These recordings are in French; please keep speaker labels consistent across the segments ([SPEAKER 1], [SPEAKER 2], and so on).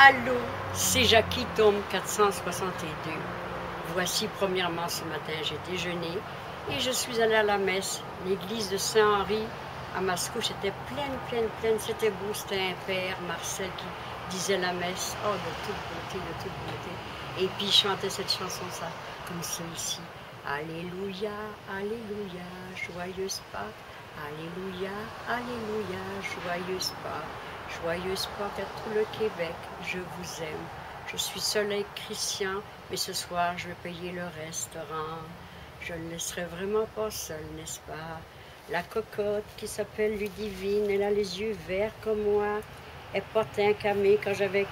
[SPEAKER 1] Allô, c'est Jackie, tome 462. Voici premièrement ce matin, j'ai déjeuné et je suis allée à la messe. L'église de Saint-Henri à Mascouche était pleine. C'était beau, c'était un père, Marcel, qui disait la messe. Oh, de toute beauté. Et puis il chantait cette chanson, ça, comme celle-ci. Alléluia, Alléluia, joyeuse Pâques. Alléluia, Alléluia, joyeuse Pâques. Joyeuse Pâques à tout le Québec, je vous aime. Je suis soleil chrétien, mais ce soir je vais payer le restaurant. Je ne laisserai vraiment pas seule, n'est-ce pas? La cocotte qui s'appelle Ludivine, elle a les yeux verts comme moi. Elle portait un camé quand j'avais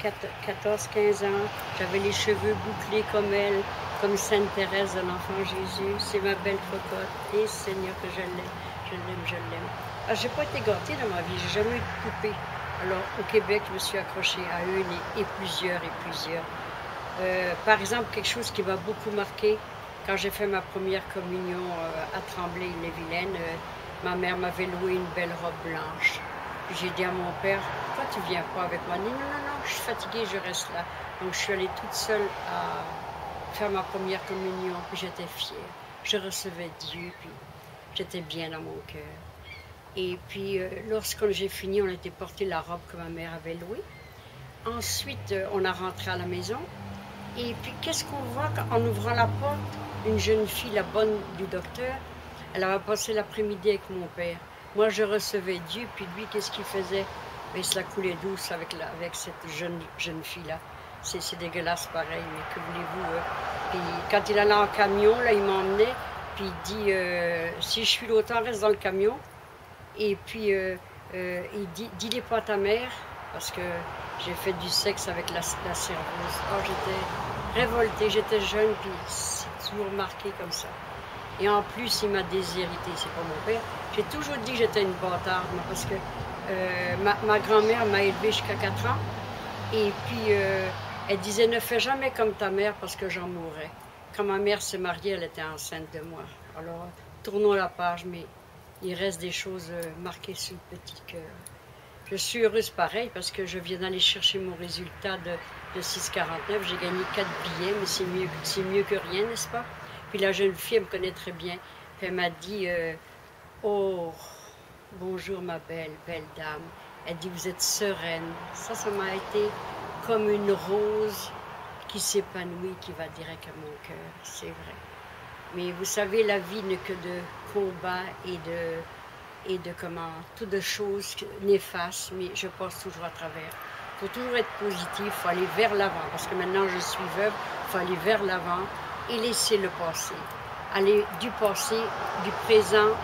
[SPEAKER 1] 14-15 ans. J'avais les cheveux bouclés comme elle, comme Sainte Thérèse de l'Enfant Jésus. C'est ma belle cocotte. Et Seigneur que je l'aime. Ah, j'ai pas été gâtée dans ma vie, j'ai jamais eu de poupée. Alors, au Québec, je me suis accrochée à une et plusieurs. Par exemple, quelque chose qui m'a beaucoup marqué, quand j'ai fait ma première communion à Tremblay-les-Vilaines, ma mère m'avait loué une belle robe blanche. J'ai dit à mon père, pourquoi tu viens pas avec moi? Il dit, non, je suis fatiguée, je reste là. Donc, je suis allée toute seule à faire ma première communion, puis j'étais fière. Je recevais Dieu, puis j'étais bien dans mon cœur. Et puis, lorsque j'ai fini, on a été porter la robe que ma mère avait louée. Ensuite, on a rentré à la maison. Et puis, qu'est-ce qu'on voit en ouvrant la porte? Une jeune fille, la bonne du docteur, elle avait passé l'après-midi avec mon père. Moi, je recevais Dieu, puis lui, qu'est-ce qu'il faisait? Ben, il se la coulait douce avec cette jeune fille-là. C'est dégueulasse pareil, mais que voulez-vous? Puis, quand il allait en camion, là, il m'emmenait, puis il dit, si je suis l'auteur, reste dans le camion. Et puis, il dit, dis-les pas à ta mère, parce que j'ai fait du sexe avec la serveuse. Oh, j'étais révoltée, j'étais jeune, puis c'est toujours marqué comme ça. Et en plus, il m'a déshérité, c'est pas mon père. J'ai toujours dit que j'étais une bâtarde, parce que ma grand-mère m'a élevée jusqu'à 4 ans. Et puis, elle disait, ne fais jamais comme ta mère, parce que j'en mourrais. Quand ma mère s'est mariée, elle était enceinte de moi. Alors, tournons la page, mais il reste des choses marquées sur le petit cœur. Je suis heureuse pareil parce que je viens d'aller chercher mon résultat de 6,49. J'ai gagné 4 billets, mais c'est mieux que rien, n'est-ce pas? Puis la jeune fille, elle me connaît très bien. Puis elle m'a dit, oh, bonjour ma belle dame. Elle dit, vous êtes sereine. Ça m'a été comme une rose qui s'épanouit, qui va direct à mon cœur. C'est vrai. Mais vous savez, la vie n'est que de combats et de toutes de choses néfastes, mais je passe toujours à travers. Il faut toujours être positif, il faut aller vers l'avant, parce que maintenant je suis veuve, il faut aller vers l'avant et laisser le passé. Aller du passé, du présent.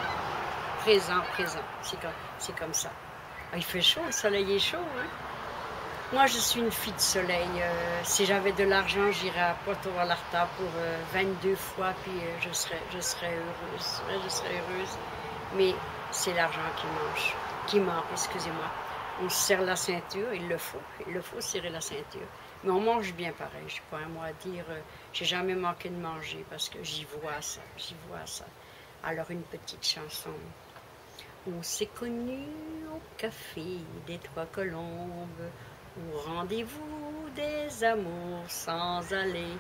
[SPEAKER 1] C'est comme ça. Ah, il fait chaud, le soleil est chaud, hein? Moi, je suis une fille de soleil. Si j'avais de l'argent, j'irais à Puerto Vallarta pour 22 fois, puis je serais heureuse. Mais c'est l'argent qui manque, excusez-moi. On se serre la ceinture, il le faut serrer la ceinture. Mais on mange bien pareil, je suis pas un mot à dire, j'ai jamais manqué de manger parce que j'y vois ça. Alors une petite chanson. On s'est connus au café des Trois Colombes, au rendez-vous des amours sans aller.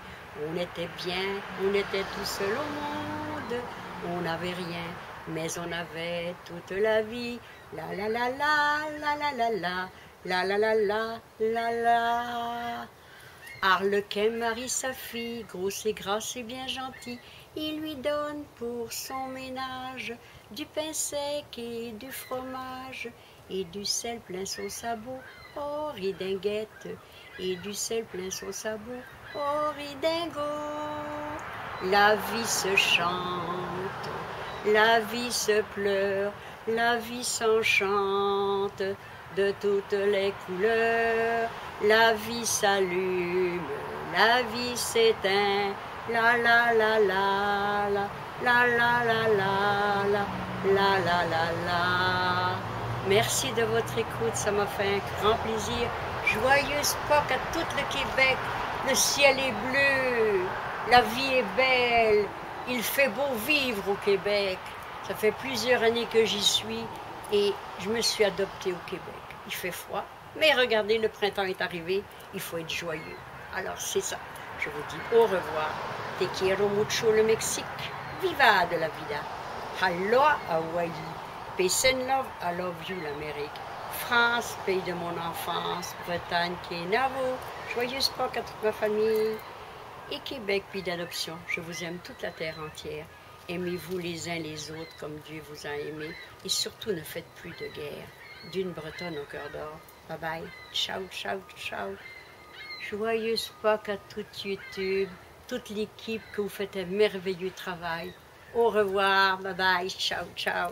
[SPEAKER 1] On était bien, on était tout seul au monde, on n'avait rien, mais on avait toute la vie. La la la la, la la la la, la la la la, la la. Arlequin marie sa fille, grosse et grasse et bien gentille. Il lui donne pour son ménage du pain sec et du fromage, et du sel plein son sabot, oh ridinguette, et du sel plein son sabot, oh ridingo. La vie se chante, la vie se pleure, la vie s'enchante de toutes les couleurs. La vie s'allume, la vie s'éteint, la la la la la, la la la la, la la la la. Merci de votre écoute, ça m'a fait un grand plaisir. Joyeuse Pâques à tout le Québec, le ciel est bleu, la vie est belle, il fait beau vivre au Québec. Ça fait plusieurs années que j'y suis et je me suis adoptée au Québec. Il fait froid, Mais regardez, le printemps est arrivé, il faut être joyeux. Alors c'est ça. Je vous dis au revoir. Te quiero mucho le Mexique. Viva de la vida. Aloha Hawaii. Peace and love, I love you l'Amérique. France, pays de mon enfance. Bretagne, Kenavo. Joyeuse Pâques à toute ma famille. Et Québec, pays d'adoption. Je vous aime toute la terre entière. Aimez-vous les uns les autres comme Dieu vous a aimé. Et surtout, ne faites plus de guerre. D'une Bretonne au cœur d'or. Bye bye. Ciao, ciao, ciao. Joyeuse Pâques à toute YouTube, toute l'équipe que vous faites un merveilleux travail. Au revoir. Bye bye. Ciao, ciao.